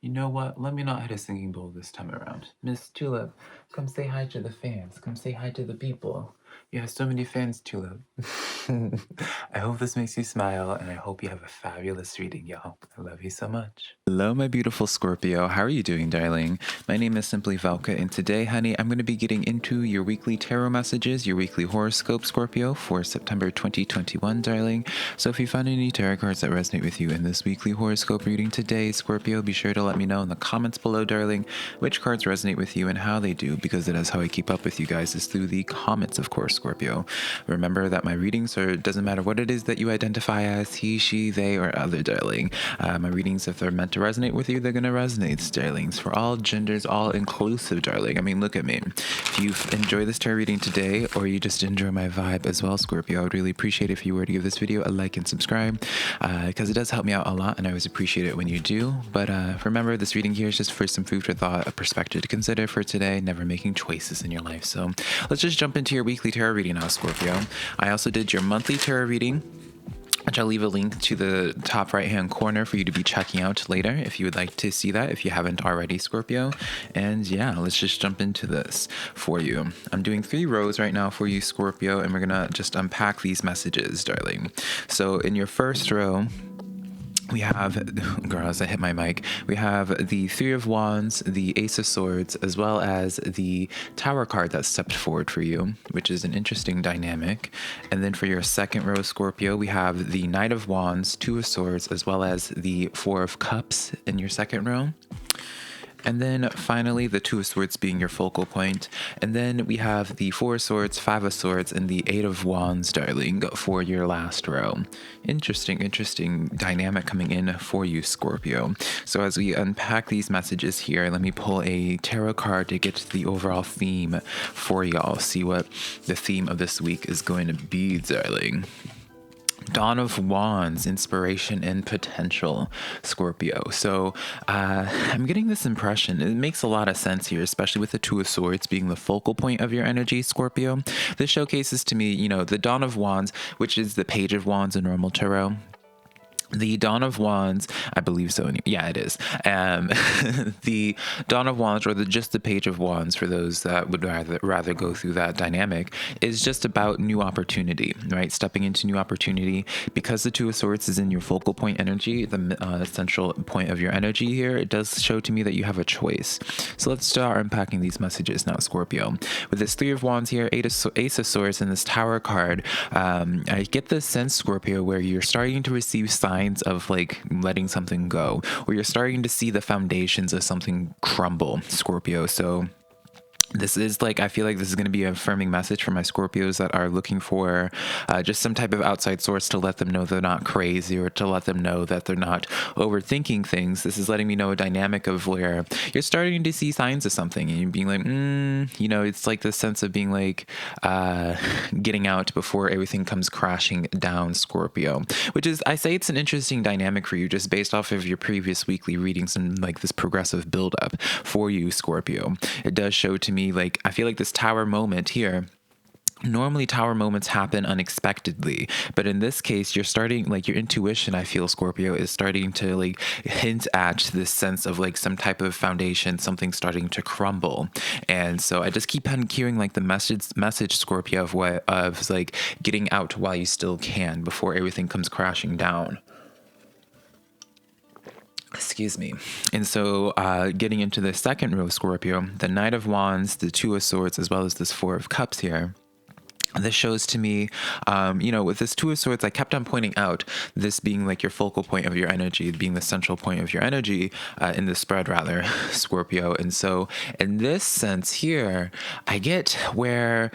You know what? Let me not hit a singing bowl this time around. Miss Tulip, come say hi to the fans. Come say hi to the people. You have so many fans, Tulip. I hope this makes you smile, and I hope you have a fabulous reading, y'all. I love you so much. Hello, my beautiful Scorpio. How are you doing, darling? My name is SimplyVelca, and today, honey, I'm going to be getting into your weekly tarot messages, your weekly horoscope, Scorpio, for September 2021, darling. So if you find any tarot cards that resonate with you in this weekly horoscope reading today, Scorpio, be sure to let me know in the comments below, darling, which cards resonate with you and how they do, because that is how I keep up with you guys, is through the comments, of course, Scorpio. Remember that my readings are, it doesn't matter what it is that you identify as, he, she, they, or other, darling. My readings, if they're meant to resonate with you, they're going to resonate, darlings. For all genders, all inclusive, darling. I mean, look at me. If you enjoy this tarot reading today, or you just enjoy my vibe as well, Scorpio, I would really appreciate if you were to give this video a like and subscribe, because it does help me out a lot, and I always appreciate it when you do. But remember, this reading here is just for some food for thought, a perspective to consider for today, never making choices in your life. So let's just jump into your weekly tarot reading now, Scorpio. I also did your monthly tarot reading, which I'll leave a link to the top right hand corner for you to be checking out later if you would like to see that, if you haven't already, Scorpio. And yeah, let's just jump into this for you. I'm doing 3 rows right now for you, Scorpio, and we're gonna just unpack these messages, darling. So in your first row, we have, girl, as I hit my mic, we have the 3 of Wands, the Ace of Swords, as well as the Tower card that stepped forward for you, which is an interesting dynamic. And then for your second row, Scorpio, we have the Knight of Wands, 2 of Swords, as well as the 4 of Cups in your second row. And then finally, the 2 of Swords being your focal point. And then we have the 4 of Swords, 5 of Swords, and the 8 of Wands, darling, for your last row. Interesting dynamic coming in for you, Scorpio. So as we unpack these messages here, let me pull a tarot card to get the overall theme for y'all. See what the theme of this week is going to be, darling. Dawn of Wands, inspiration and potential, Scorpio. So I'm getting this impression. It makes a lot of sense here, especially with the 2 of Swords being the focal point of your energy, Scorpio. This showcases to me, you know, the Dawn of Wands, which is the Page of Wands in normal tarot. The Dawn of Wands, I believe so. Yeah, it is. The Dawn of Wands, or just the Page of Wands, for those that would rather go through that dynamic, is just about new opportunity, right? Stepping into new opportunity. Because the 2 of Swords is in your focal point energy, the central point of your energy here, it does show to me that you have a choice. So let's start unpacking these messages now, Scorpio. With this 3 of Wands here, Ace of Swords, and this Tower card, I get this sense, Scorpio, where you're starting to receive signs of like letting something go, or you're starting to see the foundations of something crumble, Scorpio. So this is like, I feel like this is going to be an affirming message for my Scorpios that are looking for just some type of outside source to let them know they're not crazy, or to let them know that they're not overthinking things. This is letting me know a dynamic of where you're starting to see signs of something, and you're being like, you know, it's like this sense of being like getting out before everything comes crashing down, Scorpio. Which is, I say it's an interesting dynamic for you just based off of your previous weekly readings and like this progressive buildup for you, Scorpio. It does show to me, like, I feel like this Tower moment here, normally Tower moments happen unexpectedly, but in this case, you're starting, like, your intuition, I feel, Scorpio, is starting to like hint at this sense of like some type of foundation, something starting to crumble. And so I just keep on hearing like the message, Scorpio, of like getting out while you still can before everything comes crashing down. Excuse me. And so getting into the second row, Scorpio, the Knight of Wands, the 2 of Swords, as well as this 4 of Cups here. This shows to me, you know, with this 2 of Swords, I kept on pointing out this being like your focal point of your energy, being the central point of your energy in the spread, rather, Scorpio. And so in this sense here, I get where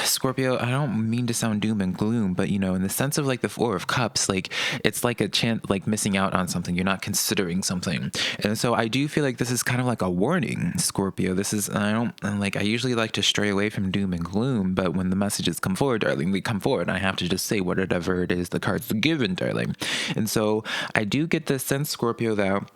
Scorpio, I don't mean to sound doom and gloom, but, you know, in the sense of like the 4 of Cups, like it's like a chance, like missing out on something. You're not considering something. And so I do feel like this is kind of like a warning, Scorpio. This is, I usually like to stray away from doom and gloom, but when the messages come forward, darling, we come forward. I have to just say whatever it is the cards are given, darling. And so I do get this sense, Scorpio, that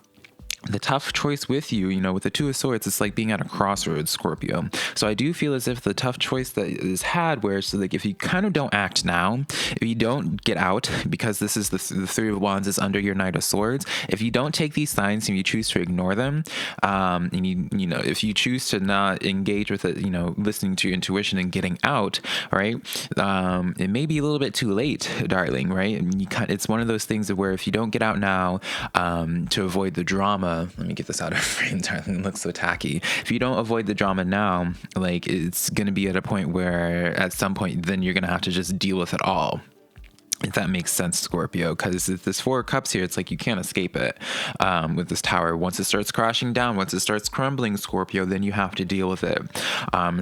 the tough choice with you, with the Two of Swords, it's like being at a crossroads, Scorpio. So I do feel as if the tough choice that is had, where it's like if you kind of don't act now, if you don't get out, because this is the Three of Wands is under your Knight of Swords, if you don't take these signs and you choose to ignore them, and if you choose to not engage with it, listening to your intuition and getting out, right, it may be a little bit too late, darling, right? And it's one of those things where if you don't get out now, to avoid the drama, let me get this out of frame, darling, it looks so tacky. If you don't avoid the drama now, like, it's going to be at a point where at some point then you're going to have to just deal with it all. If that makes sense, Scorpio, because this Four of Cups here, it's like you can't escape it with this Tower. Once it starts crashing down, once it starts crumbling, Scorpio, then you have to deal with it.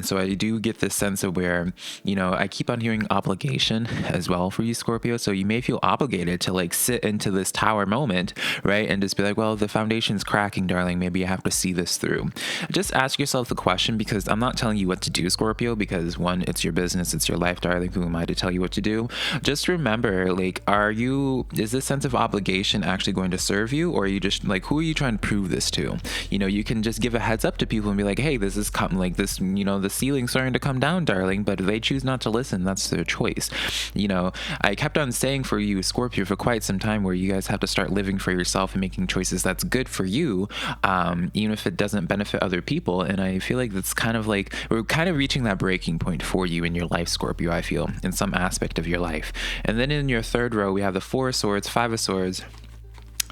So I do get this sense of where, I keep on hearing obligation as well for you, Scorpio. So you may feel obligated to like sit into this Tower moment, right? And just be like, well, the foundation's cracking, darling. Maybe I have to see this through. Just ask yourself the question, because I'm not telling you what to do, Scorpio, because one, it's your business, it's your life, darling. Who am I to tell you what to do? Just remember, like, is this sense of obligation actually going to serve you, or are you just like, who are you trying to prove this to? You can just give a heads up to people and be like, hey, this is like this, the ceiling's starting to come down, darling. But if they choose not to listen, that's their choice. I kept on saying for you, Scorpio, for quite some time, where you guys have to start living for yourself and making choices that's good for you, even if it doesn't benefit other people. And I feel like that's kind of like we're kind of reaching that breaking point for you in your life, Scorpio, I feel, in some aspect of your life. And then in your third row, we have the Four of Swords, Five of Swords,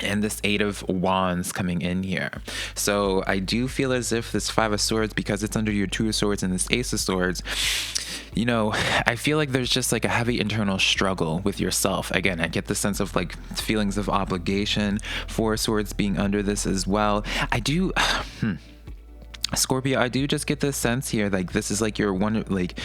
and this Eight of Wands coming in here. So I do feel as if this Five of Swords, because it's under your Two of Swords and this Ace of Swords, I feel like there's just like a heavy internal struggle with yourself. Again, I get the sense of like feelings of obligation, Four of Swords being under this as well. I do Scorpio, I do just get this sense here, like this is like your one, like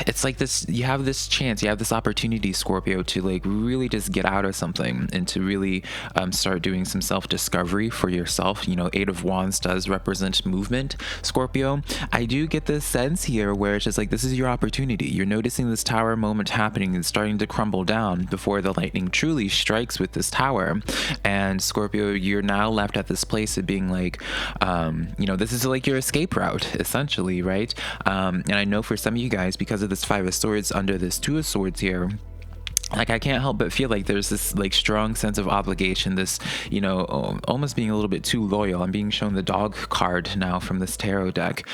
it's like this, you have this chance, you have this opportunity, Scorpio, to like really just get out of something and to really start doing some self-discovery for yourself. Eight of Wands does represent movement, Scorpio. I do get this sense here where it's just like, this is your opportunity. You're noticing this Tower moment happening and starting to crumble down before the lightning truly strikes with this Tower. And Scorpio, you're now left at this place of being like, this is like your escape route, essentially, right? And I know for some of you guys, because of this Five of Swords under this Two of Swords here, like I can't help but feel like there's this like strong sense of obligation, this almost being a little bit too loyal. I'm being shown the Dog card now from this tarot deck,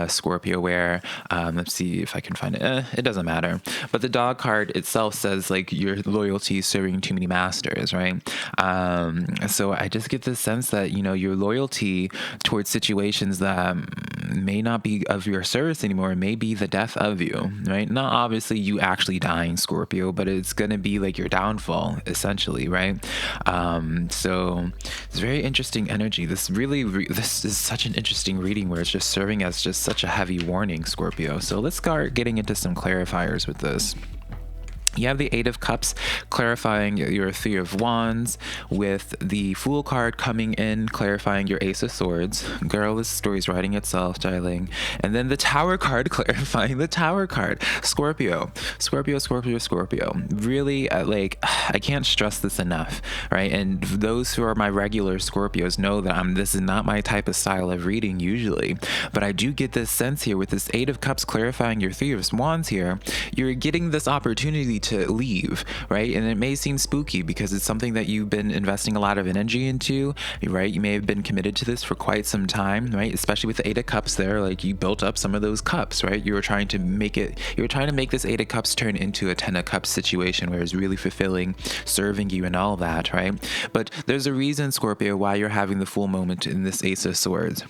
Scorpio, where let's see if I can find it. It doesn't matter, but the Dog card itself says like your loyalty is serving too many masters, right? So I just get this sense that your loyalty towards situations that may not be of your service anymore may be the death of you, right? Not obviously you actually dying, Scorpio, but it's going to be like your downfall, essentially, right? So it's very interesting energy. This is such an interesting reading where it's just serving as just such a heavy warning, Scorpio. So let's start getting into some clarifiers with this. You have the Eight of Cups clarifying your Three of Wands, with the Fool card coming in clarifying your Ace of Swords. Girl, this story's writing itself, darling. And then the Tower card clarifying the Tower card. Scorpio. Really, I can't stress this enough, right? And those who are my regular Scorpios know that this is not my type of style of reading usually. But I do get this sense here with this Eight of Cups clarifying your Three of Wands here. You're getting this opportunity to leave, right? And it may seem spooky because it's something that you've been investing a lot of energy into, right? You may have been committed to this for quite some time, right? Especially with the Eight of Cups there, like you built up some of those cups, right? You were trying to make this Eight of Cups turn into a Ten of Cups situation where it's really fulfilling, serving you and all that, right? But there's a reason, Scorpio, why you're having the Fool moment in this Ace of Swords.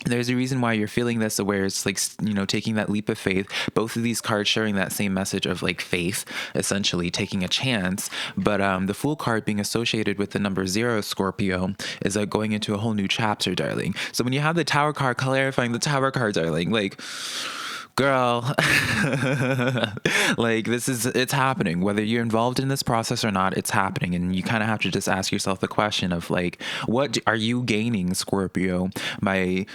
There's a reason why you're feeling this, where it's like, taking that leap of faith. Both of these cards sharing that same message of like faith, essentially taking a chance. But the Fool card being associated with the number 0, Scorpio, is like going into a whole new chapter, darling. So when you have the Tower card clarifying the Tower card, darling, like, girl. Like, it's happening, whether you're involved in this process or not. It's happening, and you kind of have to just ask yourself the question of like, are you gaining, Scorpio, by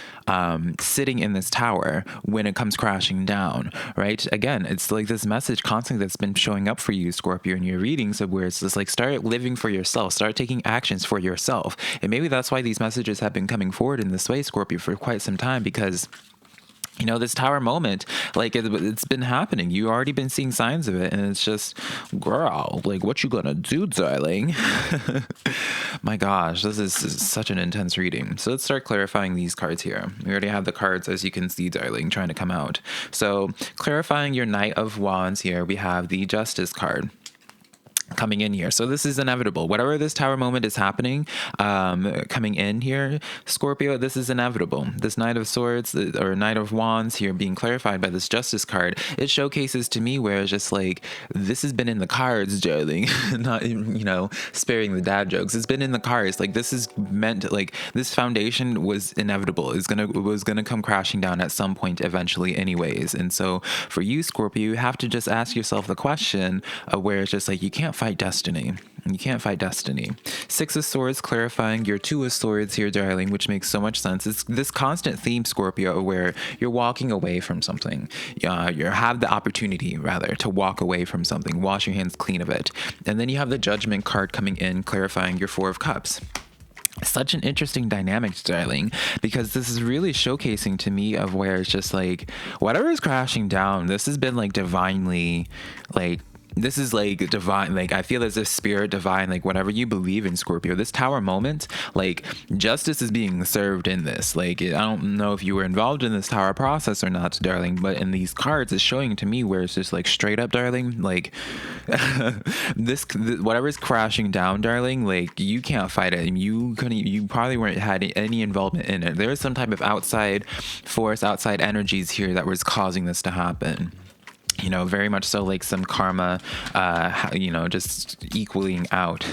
sitting in this tower when it comes crashing down, right? Again, it's like this message constantly that's been showing up for you, Scorpio, in your readings, of where it's just like, start living for yourself, start taking actions for yourself. And maybe that's why these messages have been coming forward in this way, Scorpio, for quite some time, because this tower moment, like it's been happening. You already been seeing signs of it, and it's just, girl, like, what you gonna do, darling? My gosh, this is such an intense reading. So let's start clarifying these cards here. We already have the cards, as you can see, darling, trying to come out. So clarifying your Knight of Wands here, we have the Justice card coming in here. So this is inevitable. Whatever this tower moment is happening, coming in here, Scorpio, this is inevitable. This Knight of Swords or Knight of Wands here being clarified by this Justice card, it showcases to me where it's just like, this has been in the cards, darling. Not, sparing the dad jokes. It's been in the cards. Like, this is meant, like, this foundation was inevitable. It was gonna come crashing down at some point eventually anyways. And so for you, Scorpio, you have to just ask yourself the question of where it's just like, you can't fight destiny. You can't fight destiny. Six of Swords clarifying your Two of Swords here, darling, which makes so much sense. It's this constant theme, Scorpio, where you're walking away from something. You have the opportunity, rather, to walk away from something. Wash your hands clean of it. And then you have the Judgment card coming in, clarifying your Four of Cups. Such an interesting dynamic, darling, because this is really showcasing to me of where it's just like, whatever is crashing down, this has been like divinely, like, this is like divine. Like, I feel as if spirit, divine, like whatever you believe in, Scorpio, this tower moment, like, justice is being served in this. Like, I don't know if you were involved in this tower process or not, darling, but in these cards, it's showing to me where it's just like, straight up, darling, like, whatever's crashing down, darling, like, you can't fight it. And you probably weren't had any involvement in it. There's some type of outside force, outside energies here that was causing this to happen. Very much so like some karma, just equaling out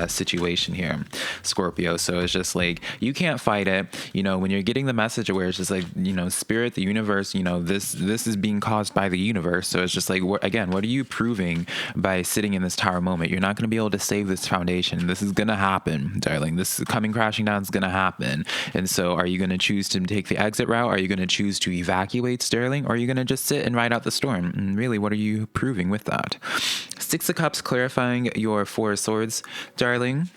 situation here, Scorpio. So it's just like, you can't fight it. When you're getting the message where it's just like, spirit, the universe, this is being caused by the universe. So it's just like, again, what are you proving by sitting in this tower moment? You're not going to be able to save this foundation. This is going to happen, darling. This coming crashing down is going to happen. And so are you going to choose to take the exit route? Are you going to choose to evacuate, darling? Or are you going to just sit and ride out the storm? And really, what are you proving with that? Six of Cups clarifying your Four of Swords, darling,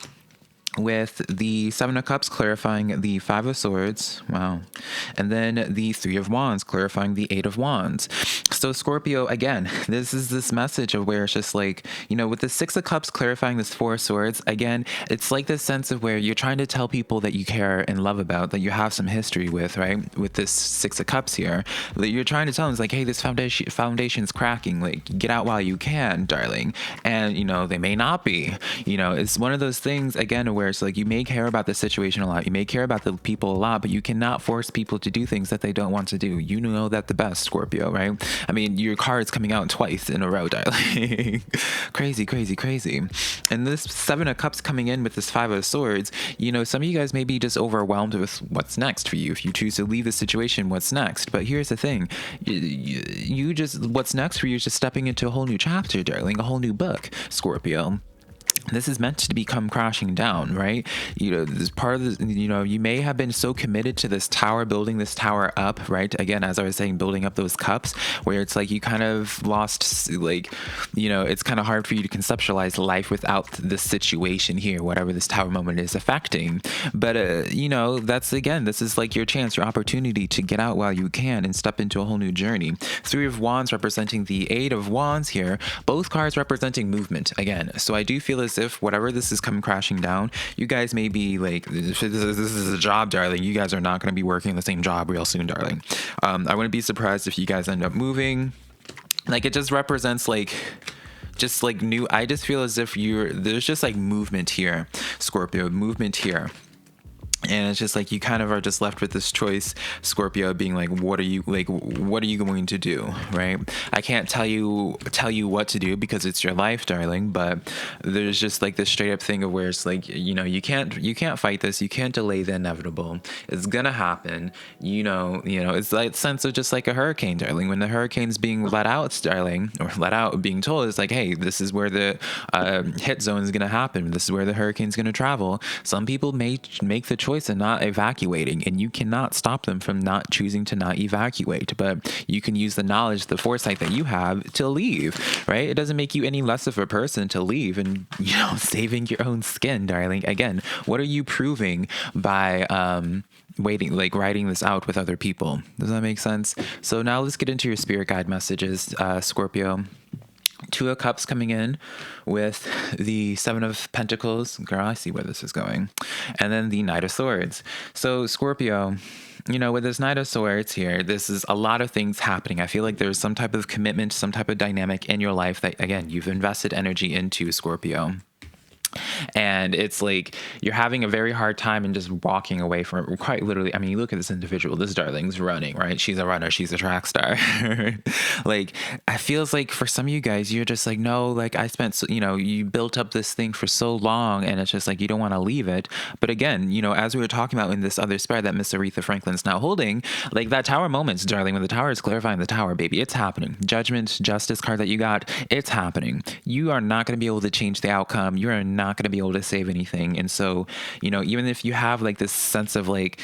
with the Seven of Cups clarifying the Five of Swords. Wow. And then the Three of Wands clarifying the Eight of Wands. So Scorpio, again, this is this message of where it's just like, with the Six of Cups clarifying this Four of Swords, again, it's like this sense of where you're trying to tell people that you care and love about, that you have some history with, right? With this Six of Cups here, that you're trying to tell them, it's like, hey, this foundation's cracking, like, get out while you can, darling. And, they may not be, it's one of those things, again, where it's like, you may care about the situation a lot, you may care about the people a lot, but you cannot force people to do things that they don't want to do. You know that the best, Scorpio, right? I mean, your card's coming out twice in a row, darling. Crazy, crazy, crazy. And this Seven of Cups coming in with this Five of Swords, some of you guys may be just overwhelmed with what's next for you. If you choose to leave the situation, what's next? But here's the thing, you just, what's next for you is just stepping into a whole new chapter, darling, a whole new book, Scorpio. This is meant to become crashing down, right? This part of this, you may have been so committed to this tower, building this tower up, right? Again, as I was saying, building up those cups, where it's like you kind of lost, like, it's kind of hard for you to conceptualize life without this situation here, whatever this tower moment is affecting. But, that's, again, this is like your chance, your opportunity to get out while you can and step into a whole new journey. Three of Wands representing the Eight of Wands here, both cards representing movement, again. So I do feel as if whatever this is coming crashing down, you guys may be like, this is a job, darling. You guys are not going to be working the same job real soon, darling. I wouldn't be surprised if you guys end up moving. Like, it just represents like, just like new, I just feel as if there's just like movement here, Scorpio, movement here. And it's just like you kind of are just left with this choice, Scorpio, being like, what are you going to do, right? I can't tell you what to do because it's your life, darling, but there's just like this straight up thing of where it's like, you know, you can't fight this, you can't delay the inevitable. It's gonna happen, it's like sense of just like a hurricane, darling. When the hurricane's being let out, darling, or let out, being told, it's like, hey, this is where the hit zone is gonna happen. This is where the hurricane's gonna travel. Some people may make the choice of not evacuating, and you cannot stop them from not choosing to not evacuate, but you can use the knowledge, the foresight that you have to leave, right? It doesn't make you any less of a person to leave and, saving your own skin, darling. Again, what are you proving by writing this out with other people? Does that make sense? So now let's get into your spirit guide messages, Scorpio. Two of Cups coming in with the Seven of Pentacles. Girl, I see where this is going. And then the Knight of Swords. So Scorpio, with this Knight of Swords here, this is a lot of things happening. I feel like there's some type of commitment, some type of dynamic in your life that, again, you've invested energy into, Scorpio. And it's like you're having a very hard time and just walking away from it. Quite literally, I mean, you look at this individual, this darling's running, right? She's a runner, she's a track star. Like, it feels like for some of you guys, you're just like, no, like I spent, you built up this thing for so long, and it's just like you don't want to leave it. But again, as we were talking about in this other spread that Miss Aretha Franklin's now holding, like that tower moments, darling, when the tower is clarifying the tower, baby, it's happening. Judgment, justice card that you got, it's happening. You are not going to be able to change the outcome. You are not going to be able to save anything. And so, even if you have like this sense of like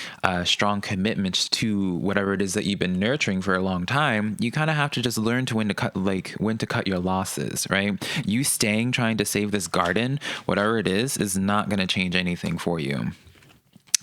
strong commitment to whatever it is that you've been nurturing for a long time, you kind of have to just learn to when to cut your losses, right? You trying to save this garden, whatever it is not going to change anything for you.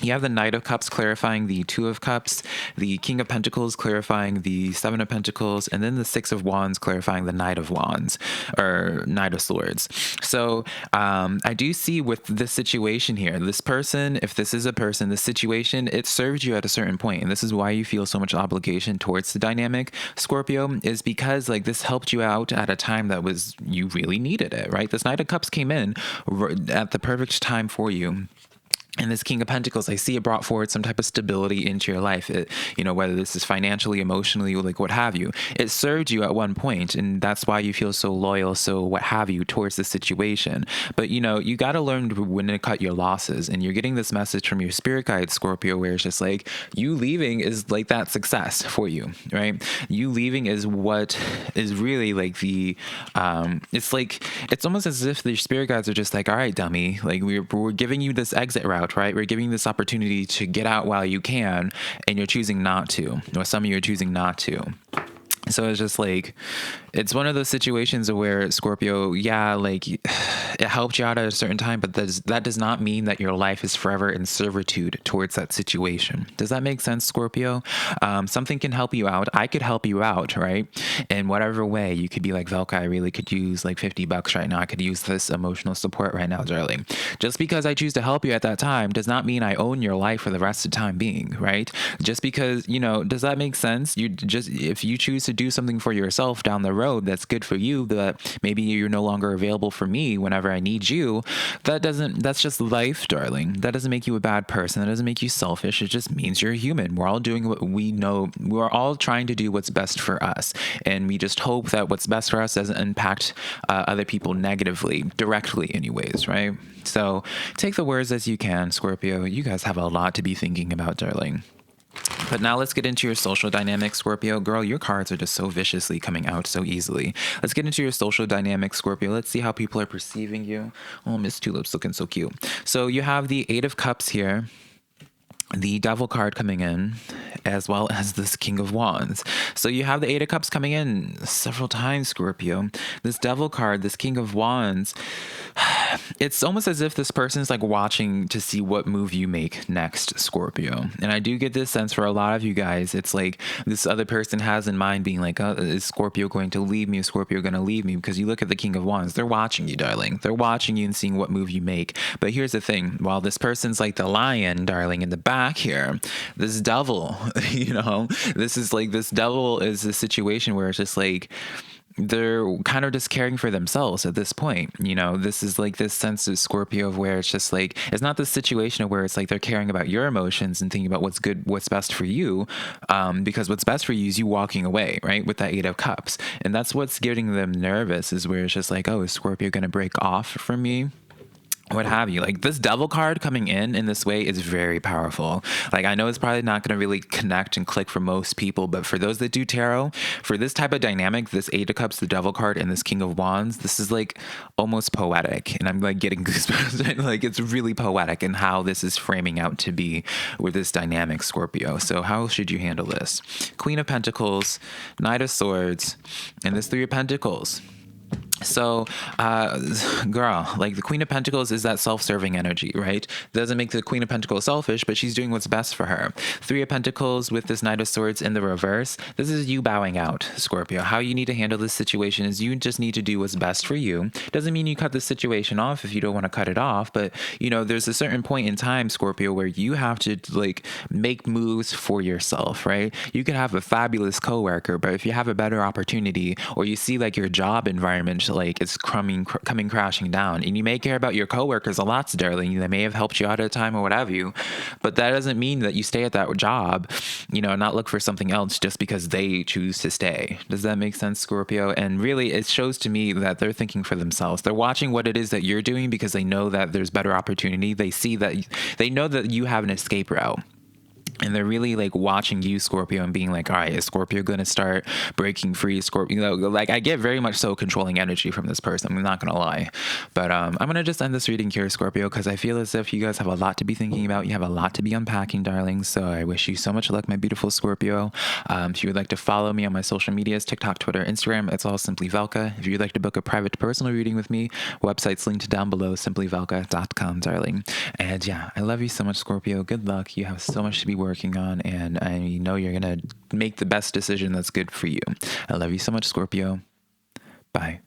You have the Knight of Cups clarifying the Two of Cups, the King of Pentacles clarifying the Seven of Pentacles, and then the Six of Wands clarifying the Knight of Wands, or Knight of Swords. So I do see with this situation here, this person, if this is a person, this situation, it served you at a certain point. And this is why you feel so much obligation towards the dynamic, Scorpio, is because like this helped you out at a time that you really needed it, right? This Knight of Cups came in at the perfect time for you. And this King of Pentacles, I see it brought forward some type of stability into your life. It, whether this is financially, emotionally, like what have you, it served you at one point, and that's why you feel so loyal, so what have you, towards the situation. But you got to learn when to cut your losses, and you're getting this message from your spirit guide, Scorpio, where it's just like you leaving is like that success for you, right? You leaving is what is really like the, it's almost as if the spirit guides are just like, all right, dummy, like we're giving you this exit route. Right? We're giving you this opportunity to get out while you can, and you're choosing not to, or some of you are choosing not to. So it's just like, it's one of those situations where Scorpio, like it helped you out at a certain time, but that does not mean that your life is forever in servitude towards that situation. Does that make sense, Scorpio? Something can help you out. I could help you out, right? In whatever way. You could be like, Velca, I really could use like $50 right now. I could use this emotional support right now, darling. Just because I choose to help you at that time does not mean I own your life for the rest of the time being, right? Just because, does that make sense? If you choose to do something for yourself down the road that's good for you, that maybe you're no longer available for me whenever I need you, that's just life, darling. That doesn't make you a bad person. That doesn't make you selfish. It just means you're a human. We're all doing what we know. We're all trying to do what's best for us, and we just hope that what's best for us doesn't impact other people negatively, directly anyways, right? So take the words as you can, Scorpio. You guys have a lot to be thinking about, darling. But now let's get into your social dynamics, Scorpio. Girl, your cards are just so viciously coming out so easily. Let's get into your social dynamics, Scorpio. Let's see how people are perceiving you. Oh, Miss Tulip's looking so cute. So you have the Eight of Cups here, the Devil card coming in, as well as this King of Wands. So you have the Eight of Cups coming in several times, Scorpio. This Devil card, this King of Wands, it's almost as if this person's like watching to see what move you make next, Scorpio. And I do get this sense for a lot of you guys. It's like this other person has in mind being like, is Scorpio going to leave me? Is Scorpio going to leave me? Because you look at the King of Wands, they're watching you, darling. They're watching you and seeing what move you make. But here's the thing. While this person's like the lion, darling, in the back here, this devil, this devil is a situation where it's just like, they're kind of just caring for themselves at this point. You know, this is like this sense of Scorpio of where it's just like, it's not the situation of where it's like they're caring about your emotions and thinking about what's good, what's best for you. Because what's best for you is you walking away, right? With that 8 of Cups. And that's what's getting them nervous, is where it's just like, oh, is Scorpio going to break off from me? What have you. Like, this Devil card coming in this way is very powerful. Like, I know it's probably not going to really connect and click for most people, but for those that do tarot, for this type of dynamic, this 8 of Cups, the Devil card, and this King of Wands, this is like almost poetic, and I'm like getting goosebumps. Like, it's really poetic in how this is framing out to be with this dynamic, Scorpio. So how should you handle this? Queen of Pentacles, Knight of Swords, and this 3 of Pentacles. So, girl, like, the Queen of Pentacles is that self-serving energy, right? Doesn't make the Queen of Pentacles selfish, but she's doing what's best for her. 3 of Pentacles with this Knight of Swords in the reverse. This is you bowing out, Scorpio. How you need to handle this situation is you just need to do what's best for you. Doesn't mean you cut the situation off if you don't want to cut it off, but, you know, there's a certain point in time, Scorpio, where you have to, like, make moves for yourself, right? You can have a fabulous coworker, but if you have a better opportunity, or you see, like, your job environment, like, it's coming crashing down, and you may care about your coworkers a lot, darling. They may have helped you out at a time or what have you, but that doesn't mean that you stay at that job, you know, not look for something else just because they choose to stay. Does that make sense, Scorpio? And really, it shows to me that they're thinking for themselves. They're watching what it is that you're doing because they know that there's better opportunity. They see that, they know that you have an escape route. And they're really, like, watching you, Scorpio, and being like, all right, is Scorpio going to start breaking free? Scorpio, you know, like, I get very much so controlling energy from this person. I'm not going to lie. But I'm going to just end this reading here, Scorpio, because I feel as if you guys have a lot to be thinking about. You have a lot to be unpacking, darling. So I wish you so much luck, my beautiful Scorpio. If you would like to follow me on my social medias, TikTok, Twitter, Instagram, it's all SimplyVelca. If you'd like to book a private personal reading with me, website's linked down below, SimplyVelca.com, darling. And yeah, I love you so much, Scorpio. Good luck. You have so much to be working on, and I know you're gonna make the best decision that's good for you. I love you so much, Scorpio. Bye.